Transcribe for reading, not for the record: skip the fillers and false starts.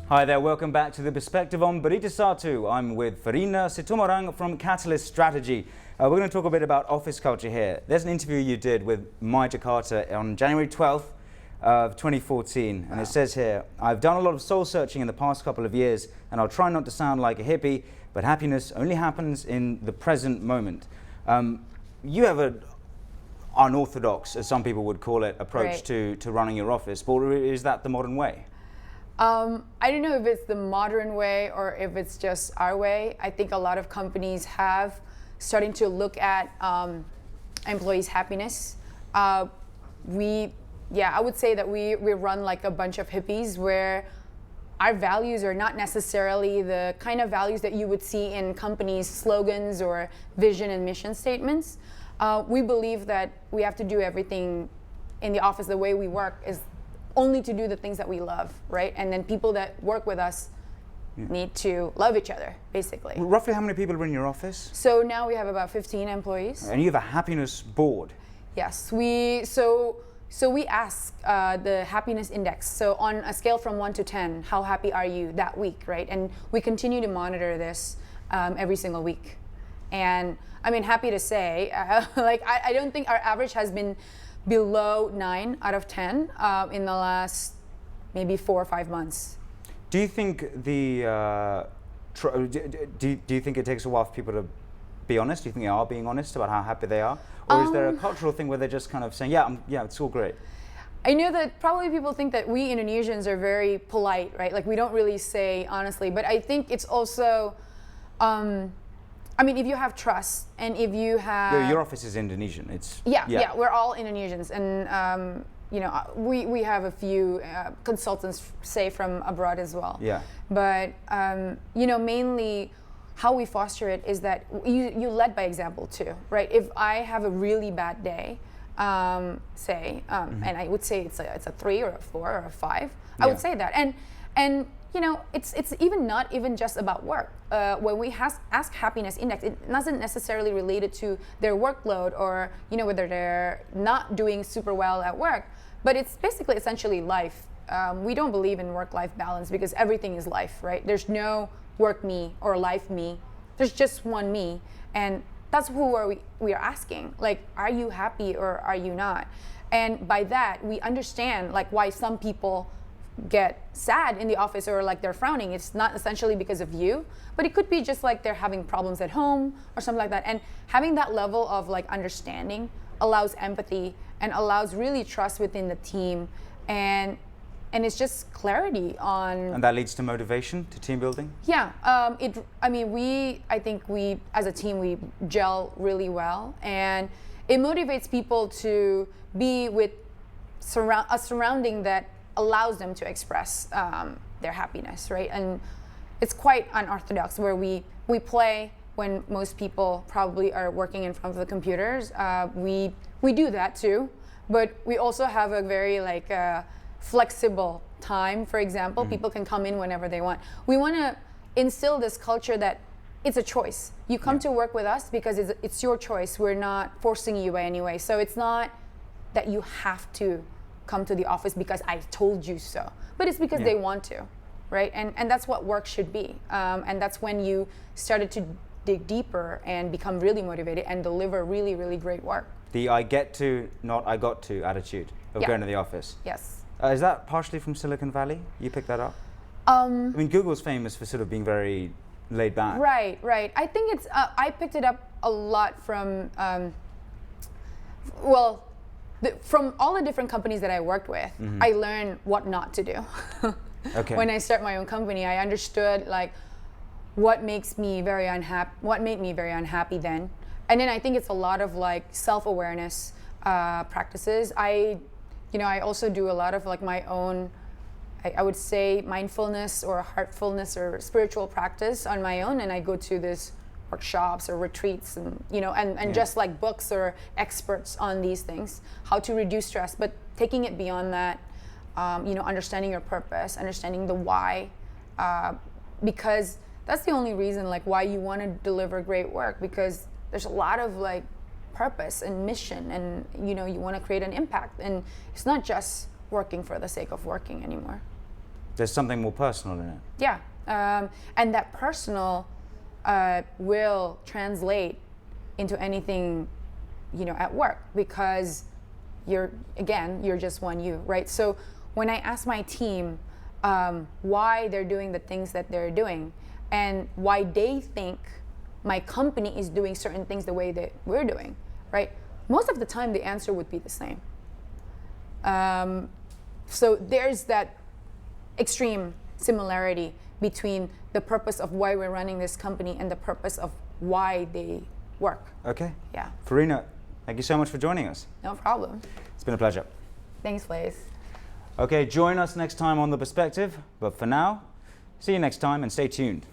Hi there, welcome back to The Perspective on Berita Satu. I'm with Farina Situmorang from Catalyst Strategy. We're going to talk a bit about office culture here. There's an interview you did with My Jakarta on January 12th of 2014. And it says here, I've done a lot of soul searching in the past couple of years, and I'll try not to sound like a hippie, but happiness only happens in the present moment. You have an unorthodox, as some people would call it, approach to running your office. But is that the modern way? I don't know if it's the modern way or if it's just our way. I think a lot of companies have starting to look at employees' happiness. I would say that we run like a bunch of hippies where our values are not necessarily the kind of values that you would see in companies' slogans or vision and mission statements. We believe that we have to do everything in the office. The way we work is only to do the things that we love, right? And then people that work with us need to love each other, basically. Roughly how many people are in your office? So now we have about 15 employees. And you have a happiness board? Yes, we ask the happiness index. So on a scale from 1 to 10, how happy are you that week, right? And we continue to monitor this every single week. And I mean, happy to say, I don't think our average has been below 9 out of 10 in the last maybe 4 or 5 months. Do you think do you think it takes a while for people to be honest? Do you think they are being honest about how happy they are? Or is there a cultural thing where they're just kind of saying, yeah, it's all great? I know that probably people think that we Indonesians are very polite, right? Like we don't really say honestly, but I think it's also, I mean, if you have trust and if you have... Your office is Indonesian. It's Yeah, we're all Indonesians. And, we have a few consultants, say, from abroad as well. Yeah. But, mainly how we foster it is that you led by example too, right? If I have a really bad day, and I would say it's a 3 or a 4 or a 5, I would say that. And it's even not even just about work. When we ask happiness index, it doesn't necessarily relate it to their workload or whether they're not doing super well at work, but it's basically essentially life. We don't believe in work-life balance because everything is life, right? There's no work me or life me. There's just one me, and that's who we are asking. Like, are you happy or are you not? And by that, we understand like why some people get sad in the office or like they're frowning. It's not essentially because of you, but it could be just like they're having problems at home or something like that. And having that level of like understanding allows empathy and allows really trust within the team, and it's just clarity on. And that leads to motivation, to team building. Yeah, I think we as a team we gel really well, and it motivates people to be with a surrounding that allows them to express their happiness, right? And it's quite unorthodox where we play when most people probably are working in front of the computers. We do that too, but we also have a very flexible time. For example, people can come in whenever they want. We want to instill this culture that it's a choice. You come to work with us because it's your choice. We're not forcing you by any way. So it's not that you have to come to the office because I told you so, but it's because they want to, right? And that's what work should be. And that's when you started to dig deeper and become really motivated and deliver really, really great work. The I get to, not I got to attitude of going to the office. Yes. Is that partially from Silicon Valley? You picked that up? I mean, Google's famous for sort of being very laid back. Right. I think it's, I picked it up a lot from, from all the different companies that I worked with, I learned what not to do. Okay. When I start my own company, I understood like what makes me very unhappy, what made me very unhappy then. And then I think it's a lot of like self-awareness practices. I also do a lot of like my own, I would say mindfulness or heartfulness or spiritual practice on my own. And I go to this workshops or retreats and just like books or experts on these things, how to reduce stress, but taking it beyond that, understanding your purpose, understanding the why, because that's the only reason like why you want to deliver great work, because there's a lot of like purpose and mission, and you want to create an impact, and it's not just working for the sake of working anymore. There's something more personal in it. Yeah, and that personal will translate into anything, you know, at work, because you're just one you, right? So when I ask my team why they're doing the things that they're doing and why they think my company is doing certain things the way that we're doing, right? Most of the time the answer would be the same. So there's that extreme similarity between the purpose of why we're running this company and the purpose of why they work. Okay. Yeah. Farina, thank you so much for joining us. No problem. It's been a pleasure. Thanks, Blaise. Okay, join us next time on The Perspective. But for now, see you next time and stay tuned.